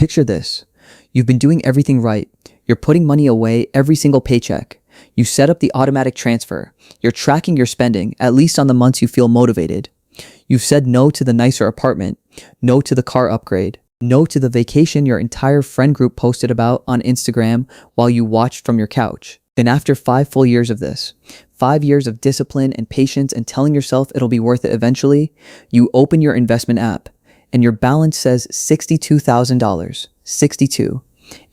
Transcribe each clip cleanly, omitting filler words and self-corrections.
Picture this. You've been doing everything right. You're putting money away every single paycheck. You set up the automatic transfer. You're tracking your spending, at least on the months you feel motivated. You've said no to the nicer apartment, no to the car upgrade, no to the vacation your entire friend group posted about on Instagram while you watched from your couch. Then after 5 full years of this, 5 years of discipline and patience and telling yourself it'll be worth it eventually, you open your investment app and your balance says $62,000, 62.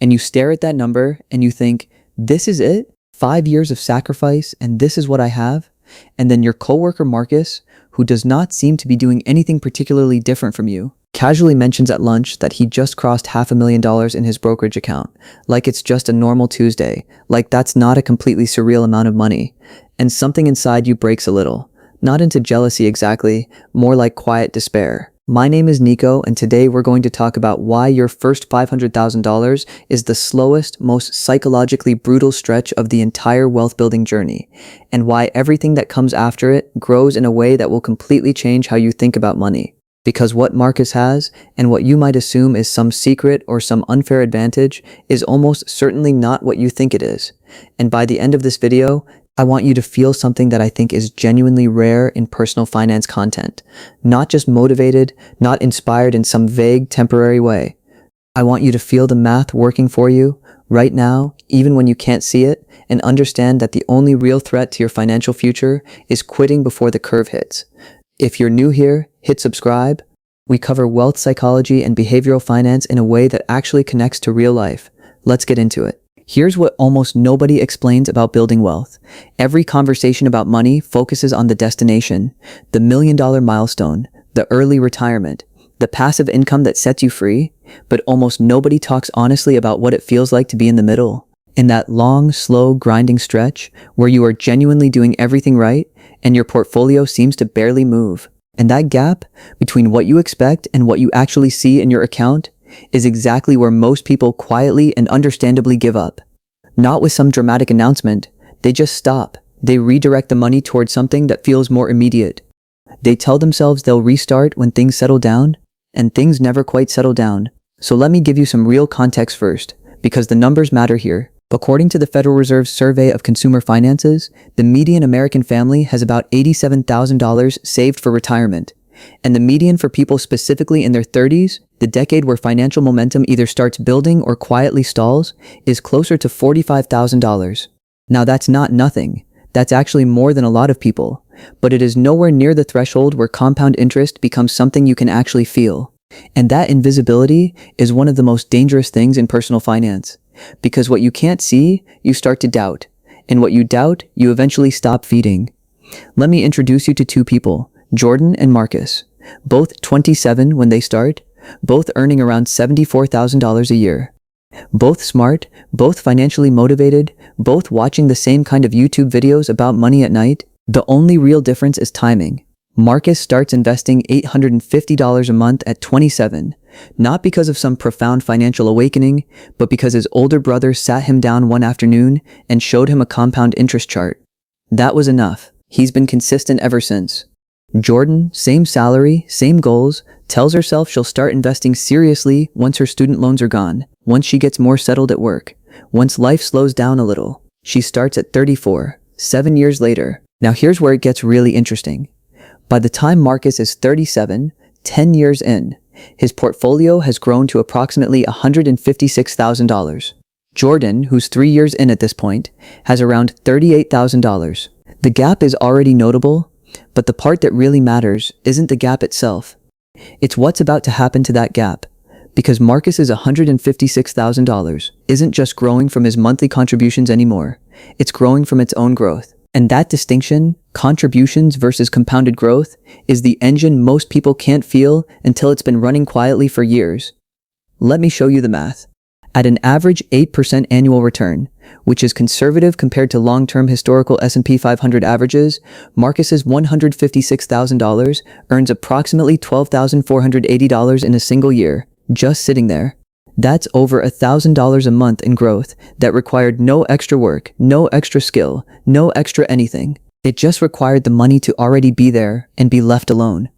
And you stare at that number and you think, this is it? 5 years of sacrifice and this is what I have? And then your coworker Marcus, who does not seem to be doing anything particularly different from you, casually mentions at lunch that he just crossed $500,000 in his brokerage account, like it's just a normal Tuesday, like that's not a completely surreal amount of money. And something inside you breaks a little. Not into jealousy exactly, more like quiet despair. My name is Nico, and today we're going to talk about why your first $500,000 is the slowest, most psychologically brutal stretch of the entire wealth building journey, and why everything that comes after it grows in a way that will completely change how you think about money. Because what Marcus has, and what you might assume is some secret or some unfair advantage, is almost certainly not what you think it is. And by the end of this video, I want you to feel something that I think is genuinely rare in personal finance content. Not just motivated, not inspired in some vague, temporary way. I want you to feel the math working for you, right now, even when you can't see it, and understand that the only real threat to your financial future is quitting before the curve hits. If you're new here, hit subscribe. We cover wealth psychology and behavioral finance in a way that actually connects to real life. Let's get into it. Here's what almost nobody explains about building wealth. Every conversation about money focuses on the destination, the $1 million milestone, the early retirement, the passive income that sets you free, but almost nobody talks honestly about what it feels like to be in the middle. In that long, slow, grinding stretch where you are genuinely doing everything right and your portfolio seems to barely move. And that gap between what you expect and what you actually see in your account is exactly where most people quietly and understandably give up. Not with some dramatic announcement, they just stop. They redirect the money towards something that feels more immediate. They tell themselves they'll restart when things settle down, and things never quite settle down. So let me give you some real context first, because the numbers matter here. According to the Federal Reserve's Survey of Consumer Finances, the median American family has about $87,000 saved for retirement. And the median for people specifically in their 30s, the decade where financial momentum either starts building or quietly stalls, is closer to $45,000. Now that's not nothing. That's actually more than a lot of people. But it is nowhere near the threshold where compound interest becomes something you can actually feel. And that invisibility is one of the most dangerous things in personal finance. Because what you can't see, you start to doubt. And what you doubt, you eventually stop feeding. Let me introduce you to two people, Jordan and Marcus. Both 27 when they start, both earning around $74,000 a year. Both smart, both financially motivated, both watching the same kind of YouTube videos about money at night. The only real difference is timing. Marcus starts investing $850 a month at 27, not because of some profound financial awakening, but because his older brother sat him down one afternoon and showed him a compound interest chart. That was enough. He's been consistent ever since. Jordan, same salary, same goals, tells herself she'll start investing seriously once her student loans are gone, once she gets more settled at work, once life slows down a little. She starts at 34, 7 years later. Now here's where it gets really interesting. By the time Marcus is 37, 10 years in, his portfolio has grown to approximately $156,000. Jordan, who's 3 years in at this point, has around $38,000. The gap is already notable, but the part that really matters isn't the gap itself. It's what's about to happen to that gap. Because Marcus's $156,000 isn't just growing from his monthly contributions anymore. It's growing from its own growth. And that distinction, contributions versus compounded growth, is the engine most people can't feel until it's been running quietly for years. Let me show you the math. At an average 8% annual return, which is conservative compared to long-term historical S&P 500 averages, Marcus's $156,000 earns approximately $12,480 in a single year, just sitting there. That's over $1,000 a month in growth that required no extra work, no extra skill, no extra anything. It just required the money to already be there and be left alone.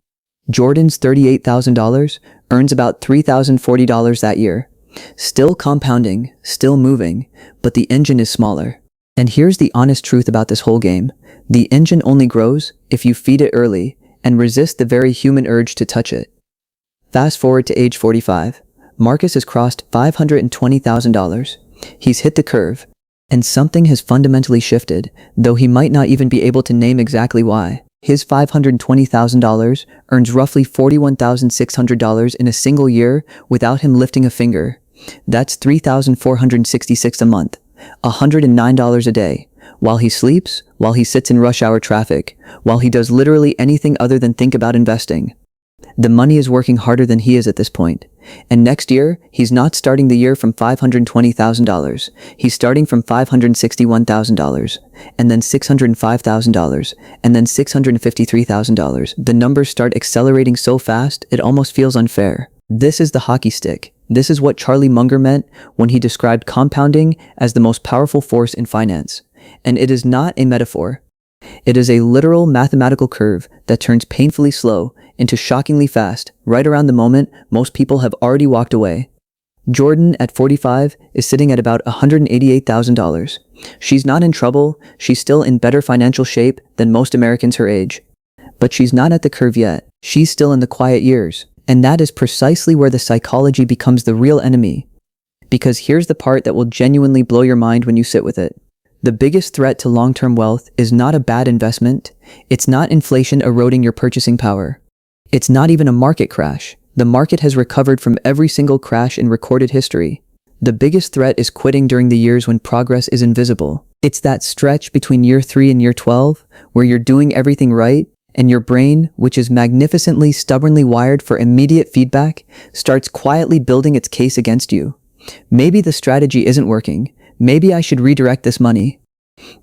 Jordan's $38,000 earns about $3,040 that year. Still compounding, still moving, but the engine is smaller. And here's the honest truth about this whole game. The engine only grows if you feed it early and resist the very human urge to touch it. Fast forward to age 45. Marcus has crossed $520,000. He's hit the curve, and something has fundamentally shifted, though he might not even be able to name exactly why. His $520,000 earns roughly $41,600 in a single year without him lifting a finger. That's $3,466 a month, $109 a day, while he sleeps, while he sits in rush hour traffic, while he does literally anything other than think about investing. The money is working harder than he is at this point. And next year, he's not starting the year from $520,000. He's starting from $561,000, and then $605,000, and then $653,000. The numbers start accelerating so fast, it almost feels unfair. This is the hockey stick. This is what Charlie Munger meant when he described compounding as the most powerful force in finance. And it is not a metaphor. It is a literal mathematical curve that turns painfully slow into shockingly fast, right around the moment most people have already walked away. Jordan, at 45, is sitting at about $188,000. She's not in trouble, she's still in better financial shape than most Americans her age. But she's not at the curve yet, she's still in the quiet years. And that is precisely where the psychology becomes the real enemy. Because here's the part that will genuinely blow your mind when you sit with it. The biggest threat to long-term wealth is not a bad investment. It's not inflation eroding your purchasing power. It's not even a market crash. The market has recovered from every single crash in recorded history. The biggest threat is quitting during the years when progress is invisible. It's that stretch between year 3 and year 12, where you're doing everything right, and your brain, which is magnificently stubbornly wired for immediate feedback, starts quietly building its case against you. Maybe the strategy isn't working. Maybe I should redirect this money.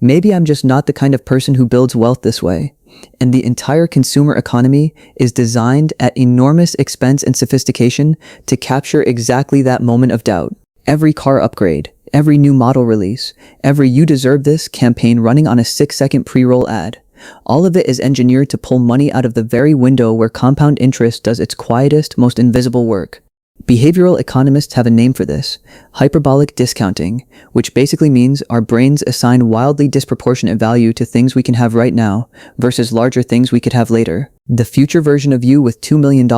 Maybe I'm just not the kind of person who builds wealth this way. And the entire consumer economy is designed at enormous expense and sophistication to capture exactly that moment of doubt. Every car upgrade, every new model release, every "you deserve this" campaign running on a 6-second pre-roll ad. All of it is engineered to pull money out of the very window where compound interest does its quietest, most invisible work. Behavioral economists have a name for this: hyperbolic discounting, which basically means our brains assign wildly disproportionate value to things we can have right now versus larger things we could have later. The future version of you with $2 million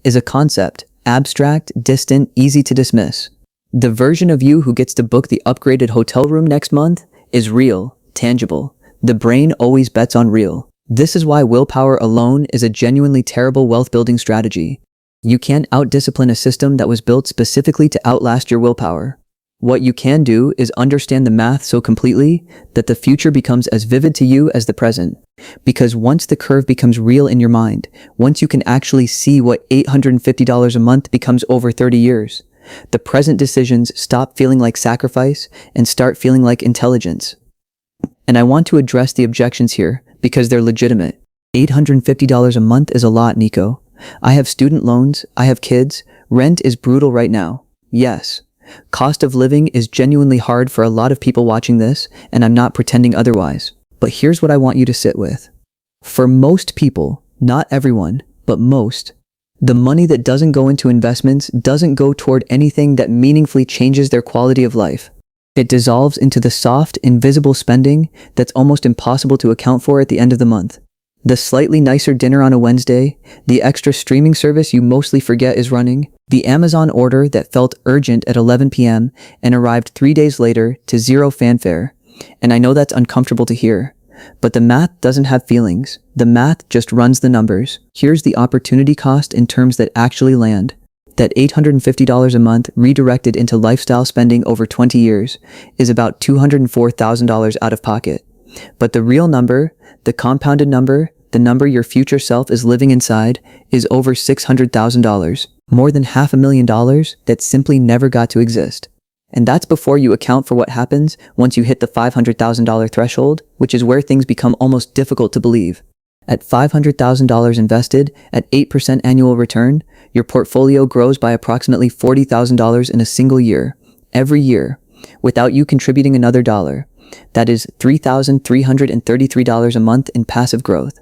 is a concept, abstract, distant, easy to dismiss. The version of you who gets to book the upgraded hotel room next month is real, tangible. The brain always bets on real. This is why willpower alone is a genuinely terrible wealth-building strategy. You can't out-discipline a system that was built specifically to outlast your willpower. What you can do is understand the math so completely that the future becomes as vivid to you as the present. Because once the curve becomes real in your mind, once you can actually see what $850 a month becomes over 30 years, the present decisions stop feeling like sacrifice and start feeling like intelligence. And I want to address the objections here because they're legitimate. $850 a month is a lot, Nico. I have student loans, I have kids, rent is brutal right now. Yes. Cost of living is genuinely hard for a lot of people watching this, and I'm not pretending otherwise. But here's what I want you to sit with. For most people, not everyone, but most, the money that doesn't go into investments doesn't go toward anything that meaningfully changes their quality of life. It dissolves into the soft, invisible spending that's almost impossible to account for at the end of the month. The slightly nicer dinner on a Wednesday, the extra streaming service you mostly forget is running, the Amazon order that felt urgent at 11 p.m. and arrived 3 days later to zero fanfare. And I know that's uncomfortable to hear, but the math doesn't have feelings. The math just runs the numbers. Here's the opportunity cost in terms that actually land. That $850 a month redirected into lifestyle spending over 20 years is about $204,000 out of pocket. But the real number, the compounded number, the number your future self is living inside, is over $600,000. More than $500,000 that simply never got to exist. And that's before you account for what happens once you hit the $500,000 threshold, which is where things become almost difficult to believe. At $500,000 invested at 8% annual return, your portfolio grows by approximately $40,000 in a single year, every year, without you contributing another dollar. That is $3,333 a month in passive growth,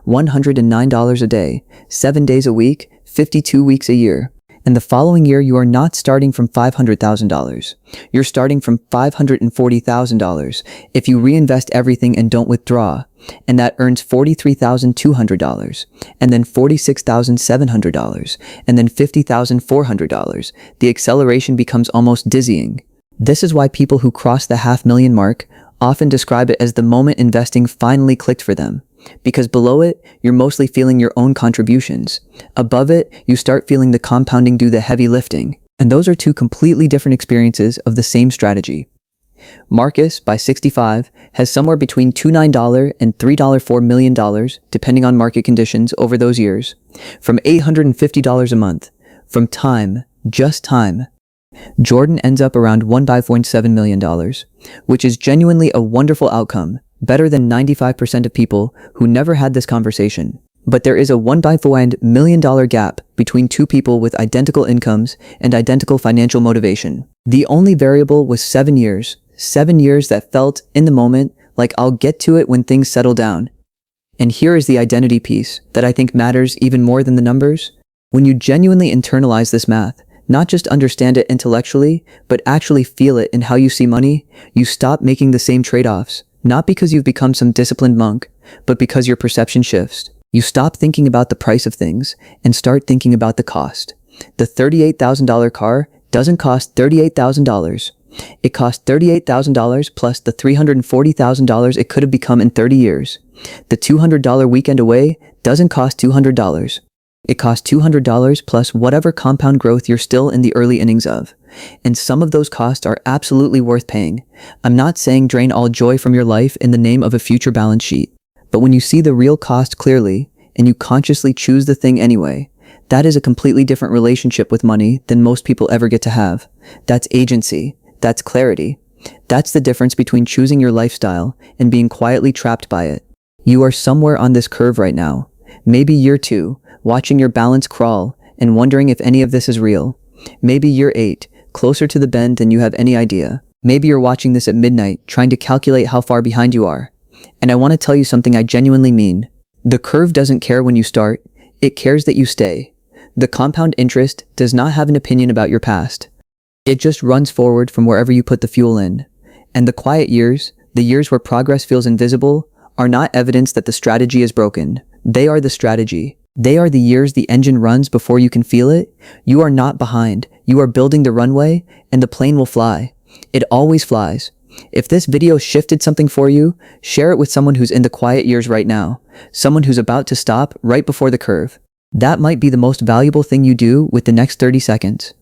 $109 a day, 7 days a week, 52 weeks a year. And the following year, you are not starting from $500,000. You're starting from $540,000 if you reinvest everything and don't withdraw. And that earns $43,200, and then $46,700, and then $50,400. The acceleration becomes almost dizzying. This is why people who cross the $500,000 mark often describe it as the moment investing finally clicked for them. Because below it, you're mostly feeling your own contributions. Above it, you start feeling the compounding do the heavy lifting. And those are two completely different experiences of the same strategy. Marcus, by 65, has somewhere between $2.9 and $3.4 million, depending on market conditions over those years, from $850 a month, from time, just time. Jordan ends up around $1.7 million, which is genuinely a wonderful outcome, better than 95% of people who never had this conversation. But there is a $1.4 million gap between two people with identical incomes and identical financial motivation. The only variable was 7 years. 7 years that felt, in the moment, like I'll get to it when things settle down. And here is the identity piece that I think matters even more than the numbers. When you genuinely internalize this math, not just understand it intellectually, but actually feel it in how you see money, you stop making the same trade-offs. Not because you've become some disciplined monk, but because your perception shifts. You stop thinking about the price of things and start thinking about the cost. The $38,000 car doesn't cost $38,000. It cost $38,000 plus the $340,000 it could have become in 30 years. The $200 weekend away doesn't cost $200. It costs $200 plus whatever compound growth you're still in the early innings of. And some of those costs are absolutely worth paying. I'm not saying drain all joy from your life in the name of a future balance sheet. But when you see the real cost clearly, and you consciously choose the thing anyway, that is a completely different relationship with money than most people ever get to have. That's agency. That's clarity. That's the difference between choosing your lifestyle and being quietly trapped by it. You are somewhere on this curve right now. Maybe year 2, watching your balance crawl and wondering if any of this is real. Maybe year 8, closer to the bend than you have any idea. Maybe you're watching this at midnight, trying to calculate how far behind you are. And I want to tell you something I genuinely mean. The curve doesn't care when you start, it cares that you stay. The compound interest does not have an opinion about your past. It just runs forward from wherever you put the fuel in. And the quiet years, the years where progress feels invisible, are not evidence that the strategy is broken. They are the strategy. They are the years the engine runs before you can feel it. You are not behind. You are building the runway, and the plane will fly. It always flies. If this video shifted something for you, share it with someone who's in the quiet years right now. Someone who's about to stop right before the curve. That might be the most valuable thing you do with the next 30 seconds.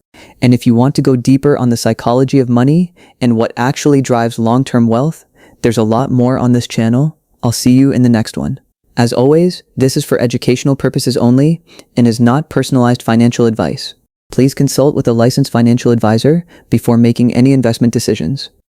And if you want to go deeper on the psychology of money and what actually drives long-term wealth, there's a lot more on this channel. I'll see you in the next one. As always, this is for educational purposes only and is not personalized financial advice. Please consult with a licensed financial advisor before making any investment decisions.